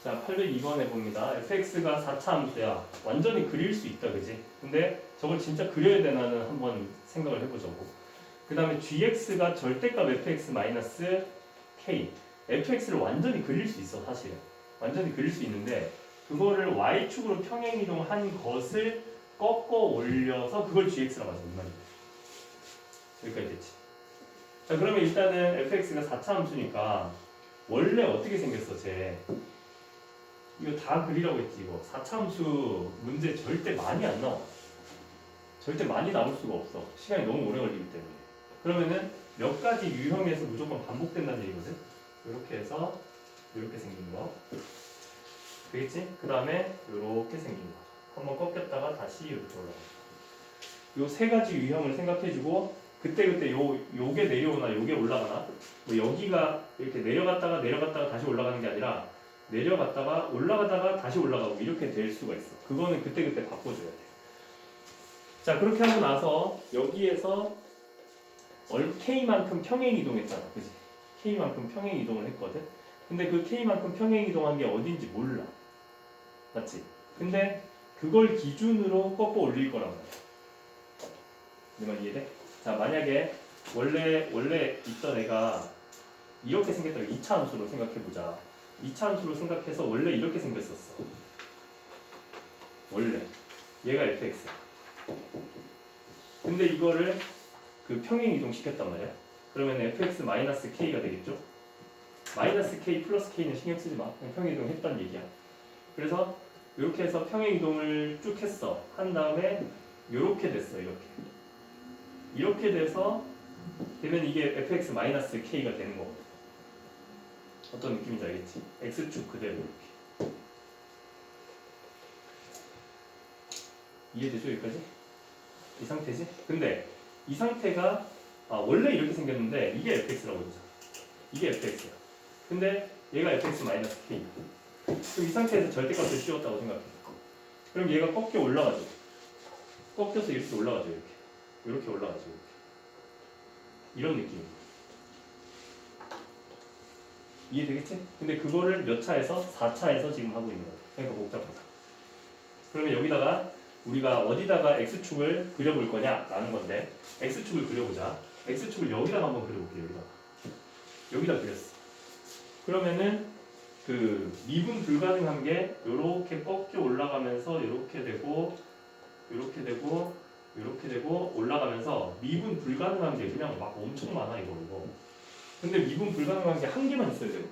자, 802번에 봅니다. fx가 4차 함수야. 완전히 그릴 수 있다, 그지? 근데 저걸 진짜 그려야 되나는 한번 생각을 해보자고. 그 다음에 gx가 절대값 fx 마이너스 k. fx를 완전히 그릴 수 있어, 사실은. 완전히 그릴 수 있는데 그거를 y축으로 평행이동한 것을 꺾어 올려서 그걸 gx라고 하죠. 이 말이야. 여기까지 됐지. 자, 그러면 일단은 fx가 4차 함수니까 원래 어떻게 생겼어, 쟤? 이거 다 그리라고 했지, 이거. 4차 함수 문제 절대 많이 안 나와. 절대 많이 나올 수가 없어. 시간이 너무 오래 걸리기 때문에. 그러면은 몇 가지 유형에서 무조건 반복된다는 얘기거든. 이렇게 해서 이렇게 생긴 거. 되겠지? 그 다음에 이렇게 생긴 거. 한번 꺾였다가 다시 이렇게 올라가. 요 세 가지 유형을 생각해주고 그때 요게 내려오나 요게 올라가나? 뭐 여기가 이렇게 내려갔다가 다시 올라가는 게 아니라 내려갔다가 올라가다가 다시 올라가고 이렇게 될 수가 있어. 그거는 그때 바꿔줘야 돼. 자, 그렇게 하고 나서 여기에서 K만큼 평행 이동했잖아. 그지? K만큼 평행 이동을 했거든. 근데 그 K만큼 평행 이동한 게 어딘지 몰라. 맞지? 근데 그걸 기준으로 꺾어 올릴 거란 말이야. 내 말 이해돼? 자, 만약에 원래 있던 애가 이렇게 생겼다고 2차 함수로 생각해보자. 2차 함수로 생각해서 원래 이렇게 생겼었어. 원래 얘가 fx. 근데 이거를 그 평행 이동 시켰단 말이야. 그러면 fx 마이너스 k가 되겠죠? 마이너스 k 플러스 k는 신경 쓰지 마. 그냥 평행 이동 했단 얘기야. 그래서 이렇게 해서 평행 이동을 쭉 했어. 한 다음에 이렇게 됐어. 이렇게 돼서 되면 이게 fx 마이너스 k가 되는 거거든. 어떤 느낌인지 알겠지? x축 그대로 이렇게. 이해되죠? 여기까지? 이 상태지? 근데 이 상태가 원래 이렇게 생겼는데 이게 fx라고 그러죠. 이게 fx야. 근데 얘가 fx 마이너스 k. 그럼 이 상태에서 절대값을 씌웠다고 생각해. 그럼 얘가 꺾여 올라가죠. 꺾여서 이렇게 올라가죠. 이렇게 올라가죠. 이런 느낌. 이해되겠지? 근데 그거를 몇 차에서? 4차에서 지금 하고 있는 거야. 그러니까 복잡하다. 그러면 여기다가 우리가 어디다가 x축을 그려볼 거냐? 라는 건데 x축을 그려보자. x축을 여기다가 한번 그려볼게요. 여기다 그렸어. 그러면은 그 미분 불가능한 게 요렇게 꺾여 올라가면서 요렇게 되고 요렇게 되고 요렇게 되고 올라가면서 미분 불가능한 게 그냥 막 엄청 많아 이거. 근데 미분 불가능한 게 한 개만 있어야 돼요.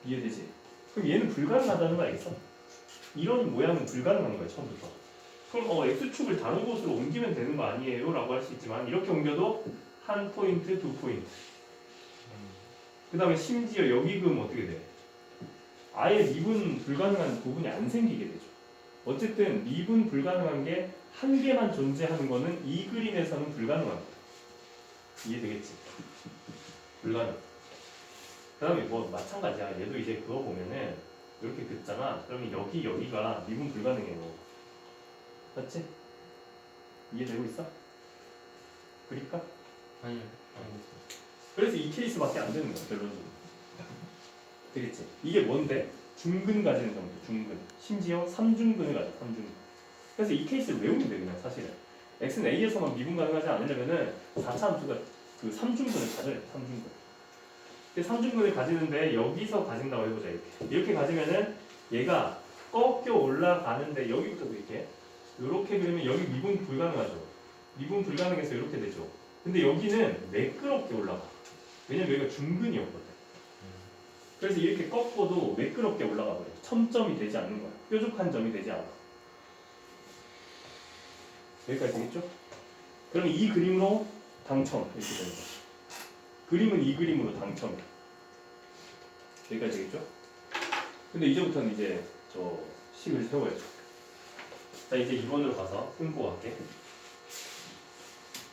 이해되지? 그럼 얘는 불가능하다는 거 알겠어? 이런 모양은 불가능한 거야 처음부터. 그럼 x축을 다른 곳으로 옮기면 되는 거 아니에요? 라고 할 수 있지만 이렇게 옮겨도 한 포인트, 두 포인트. 그 다음에 심지어 여기 그럼 어떻게 돼? 아예 미분 불가능한 부분이 안 생기게 되죠. 어쨌든 미분 불가능한 게 한 개만 존재하는 거는 이 그림에서는 불가능한 거야. 이해되겠지? 불가능. 그 다음에 뭐 마찬가지야. 얘도 이제 그거 보면은 이렇게 긋잖아. 그러면 여기가 미분 불가능해요. 맞지? 이해되고 있어? 그릴까? 아니요. 그래서 이 케이스밖에 안 되는 거야. 결론적으로. 되겠지? 이게 뭔데? 중근 가지는 정도. 중근. 심지어 3중근을 가져. 3중근. 그래서 이 케이스를 외우면 돼 그냥 사실은. x는 a에서만 미분 가능하지 않으려면은 4차 함수가 그 3중근을 가져야 돼. 3중근. 근데 3중근을 가지는데 여기서 가진다고 해보자. 이렇게 가지면은 얘가 꺾여 올라가는데 여기부터 이렇게 그러면 여기 미분 불가능하죠. 미분 불가능해서 이렇게 되죠. 근데 여기는 매끄럽게 올라가. 왜냐면 여기가 중근이었거든. 그래서 이렇게 꺾어도 매끄럽게 올라가 버려. 첨점이 되지 않는 거야. 뾰족한 점이 되지 않아. 여기까지 되겠죠? 그럼 이 그림으로 당첨 이렇게 되는 거야. 그림은 이 그림으로 당첨. 여기까지 되겠죠? 근데 이제부터는 이제 저 식을 세워야죠. 자, 이제 2번으로 가서 끊고 갈게.